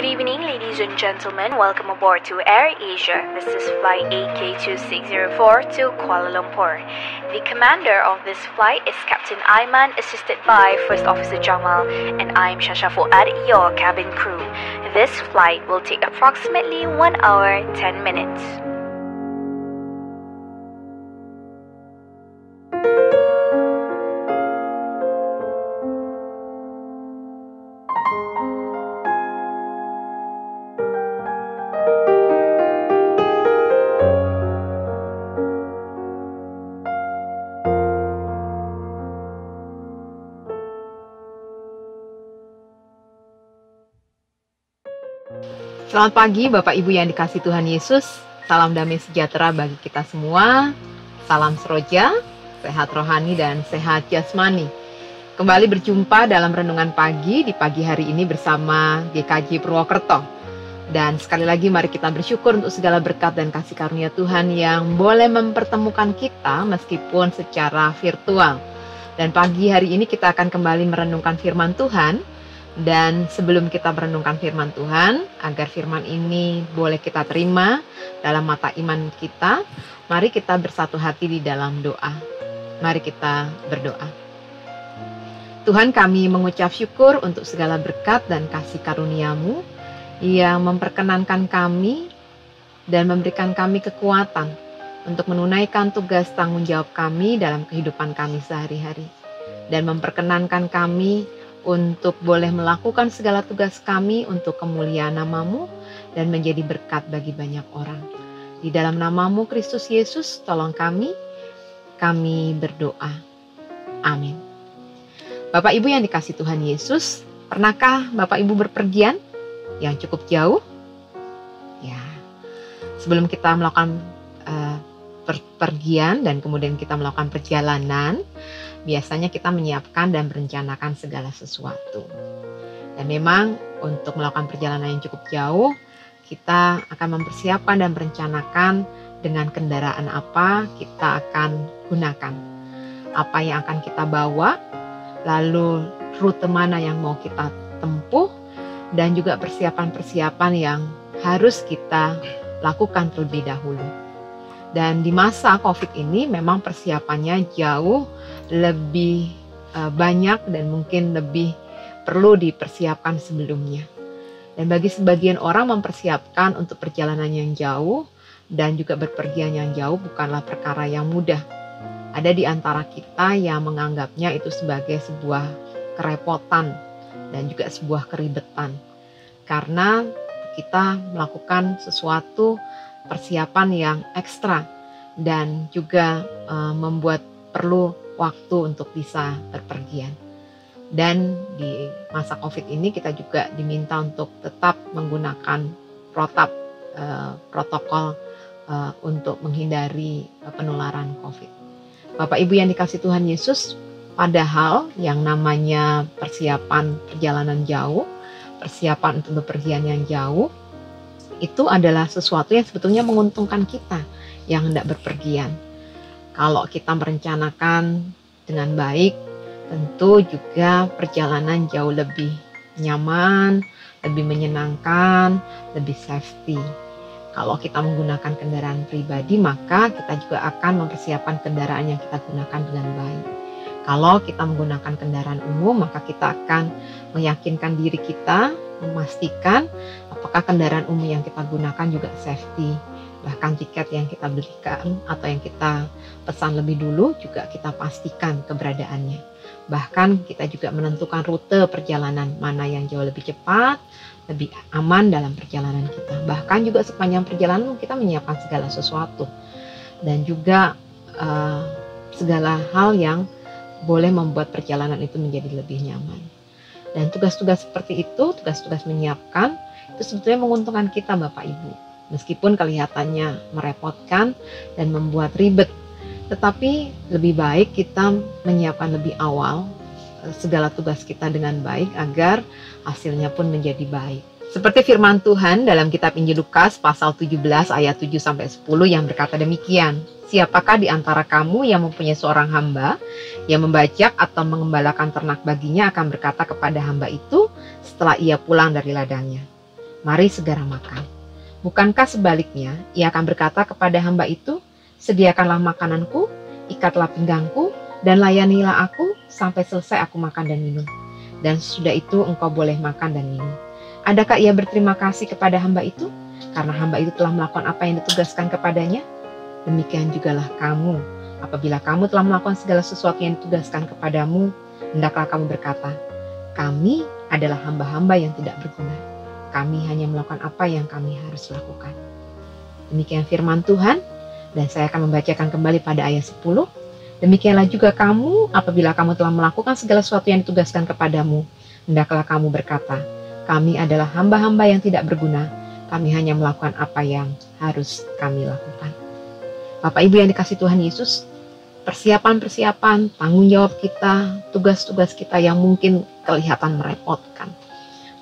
Good evening, ladies and gentlemen. Welcome aboard to Air Asia. This is flight AK2604 to Kuala Lumpur. The commander of this flight is Captain Aiman, assisted by First Officer Jamal, and I'm Shasha Fuad, your cabin crew. This flight will take approximately 1 hour 10 minutes. Selamat pagi Bapak Ibu yang dikasihi Tuhan Yesus. Salam damai sejahtera bagi kita semua. Salam seroja, sehat rohani dan sehat jasmani. Kembali berjumpa dalam renungan pagi di pagi hari ini bersama GKJ Purwokerto. Dan sekali lagi mari kita bersyukur untuk segala berkat dan kasih karunia Tuhan yang boleh mempertemukan kita meskipun secara virtual. Dan pagi hari ini kita akan kembali merenungkan firman Tuhan. Dan sebelum kita merenungkan firman Tuhan, agar firman ini boleh kita terima dalam mata iman kita, mari kita bersatu hati di dalam doa. Mari kita berdoa. Tuhan, kami mengucap syukur untuk segala berkat dan kasih karunia-Mu yang memperkenankan kami dan memberikan kami kekuatan untuk menunaikan tugas tanggung jawab kami dalam kehidupan kami sehari-hari. Dan memperkenankan kami untuk boleh melakukan segala tugas kami untuk kemuliaan nama-Mu dan menjadi berkat bagi banyak orang. Di dalam nama-Mu Kristus Yesus, tolong kami berdoa. Amin. Bapak Ibu yang dikasihi Tuhan Yesus, pernahkah Bapak Ibu berpergian yang cukup jauh? Ya, sebelum kita melakukan pergian dan kemudian kita melakukan perjalanan, biasanya kita menyiapkan dan merencanakan segala sesuatu. Dan memang untuk melakukan perjalanan yang cukup jauh, kita akan mempersiapkan dan merencanakan dengan kendaraan apa kita akan gunakan. Apa yang akan kita bawa, lalu rute mana yang mau kita tempuh, dan juga persiapan-persiapan yang harus kita lakukan terlebih dahulu. Dan di masa COVID ini memang persiapannya jauh lebih banyak dan mungkin lebih perlu dipersiapkan sebelumnya. Dan bagi sebagian orang mempersiapkan untuk perjalanan yang jauh dan juga berpergian yang jauh bukanlah perkara yang mudah. Ada di antara kita yang menganggapnya itu sebagai sebuah kerepotan dan juga sebuah keribetan. Karena kita melakukan sesuatu persiapan yang ekstra dan juga membuat perlu waktu untuk bisa berpergian. Dan di masa COVID ini kita juga diminta untuk tetap menggunakan protokol untuk menghindari penularan COVID. Bapak Ibu yang dikasihi Tuhan Yesus, padahal yang namanya persiapan perjalanan jauh, persiapan untuk bepergian yang jauh, itu adalah sesuatu yang sebetulnya menguntungkan kita yang hendak berpergian. Kalau kita merencanakan dengan baik, tentu juga perjalanan jauh lebih nyaman, lebih menyenangkan, lebih safety. Kalau kita menggunakan kendaraan pribadi, maka kita juga akan mempersiapkan kendaraan yang kita gunakan dengan baik. Kalau kita menggunakan kendaraan umum, maka kita akan meyakinkan diri kita, memastikan apakah kendaraan umum yang kita gunakan juga safety. Bahkan tiket yang kita belikan atau yang kita pesan lebih dulu juga kita pastikan keberadaannya. Bahkan kita juga menentukan rute perjalanan mana yang jauh lebih cepat, lebih aman dalam perjalanan kita. Bahkan juga sepanjang perjalanan kita menyiapkan segala sesuatu. Dan juga segala hal yang boleh membuat perjalanan itu menjadi lebih nyaman. Dan tugas-tugas seperti itu, tugas-tugas menyiapkan, itu sebetulnya menguntungkan kita Bapak Ibu. Meskipun kelihatannya merepotkan dan membuat ribet, tetapi lebih baik kita menyiapkan lebih awal segala tugas kita dengan baik agar hasilnya pun menjadi baik. Seperti firman Tuhan dalam kitab Injil Lukas pasal 17 ayat 7-10 yang berkata demikian. Siapakah di antara kamu yang mempunyai seorang hamba yang membajak atau mengembalakan ternak baginya akan berkata kepada hamba itu setelah ia pulang dari ladangnya, Mari segera makan. Bukankah sebaliknya, ia akan berkata kepada hamba itu, sediakanlah makananku, ikatlah pinggangku, dan layanilah aku sampai selesai aku makan dan minum. Dan sesudah itu engkau boleh makan dan minum. Adakah ia berterima kasih kepada hamba itu? Karena hamba itu telah melakukan apa yang ditugaskan kepadanya? Demikian jugalah kamu. Apabila kamu telah melakukan segala sesuatu yang ditugaskan kepadamu, hendaklah kamu berkata, kami adalah hamba-hamba yang tidak berguna. Kami hanya melakukan apa yang kami harus lakukan. Demikian firman Tuhan, dan saya akan membacakan kembali pada ayat 10. Demikianlah juga kamu, apabila kamu telah melakukan segala sesuatu yang ditugaskan kepadamu, hendaklah kamu berkata, kami adalah hamba-hamba yang tidak berguna, kami hanya melakukan apa yang harus kami lakukan. Bapak Ibu yang dikasihi Tuhan Yesus, persiapan-persiapan, tanggung jawab kita, tugas-tugas kita yang mungkin kelihatan merepotkan,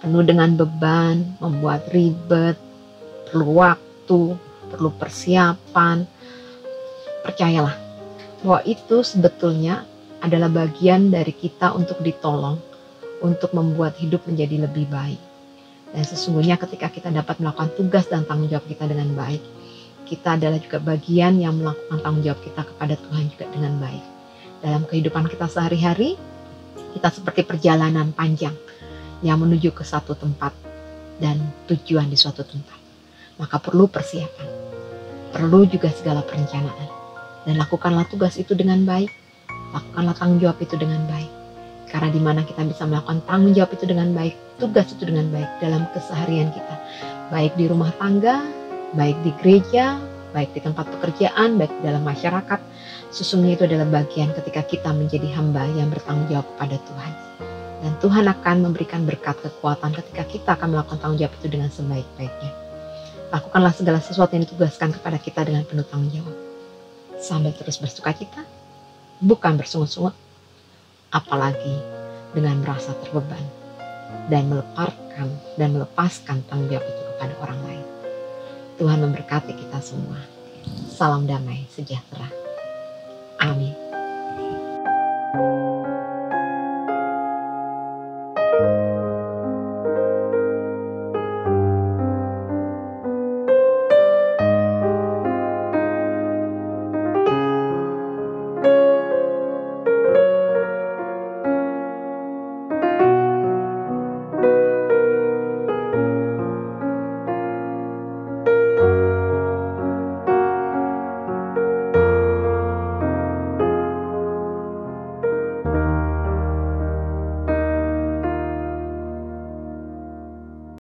penuh dengan beban, membuat ribet, perlu waktu, perlu persiapan. Percayalah bahwa itu sebetulnya adalah bagian dari kita untuk ditolong, untuk membuat hidup menjadi lebih baik. Dan sesungguhnya ketika kita dapat melakukan tugas dan tanggung jawab kita dengan baik, kita adalah juga bagian yang melakukan tanggung jawab kita kepada Tuhan juga dengan baik. Dalam kehidupan kita sehari-hari, kita seperti perjalanan panjang yang menuju ke satu tempat dan tujuan di suatu tempat. Maka perlu persiapan, perlu juga segala perencanaan. Dan lakukanlah tugas itu dengan baik, lakukanlah tanggung jawab itu dengan baik. Karena di mana kita bisa melakukan tanggung jawab itu dengan baik, tugas itu dengan baik dalam keseharian kita. Baik di rumah tangga, baik di gereja, baik di tempat pekerjaan, baik di dalam masyarakat. Sesungguhnya itu adalah bagian ketika kita menjadi hamba yang bertanggung jawab kepada Tuhan. Dan Tuhan akan memberikan berkat kekuatan ketika kita akan melakukan tanggung jawab itu dengan sebaik-baiknya. Lakukanlah segala sesuatu yang ditugaskan kepada kita dengan penuh tanggung jawab. Sambil terus bersukacita, bukan bersungut-sungut, apalagi dengan merasa terbeban dan melepaskan tanggung jawab itu kepada orang lain. Tuhan memberkati kita semua. Salam damai sejahtera.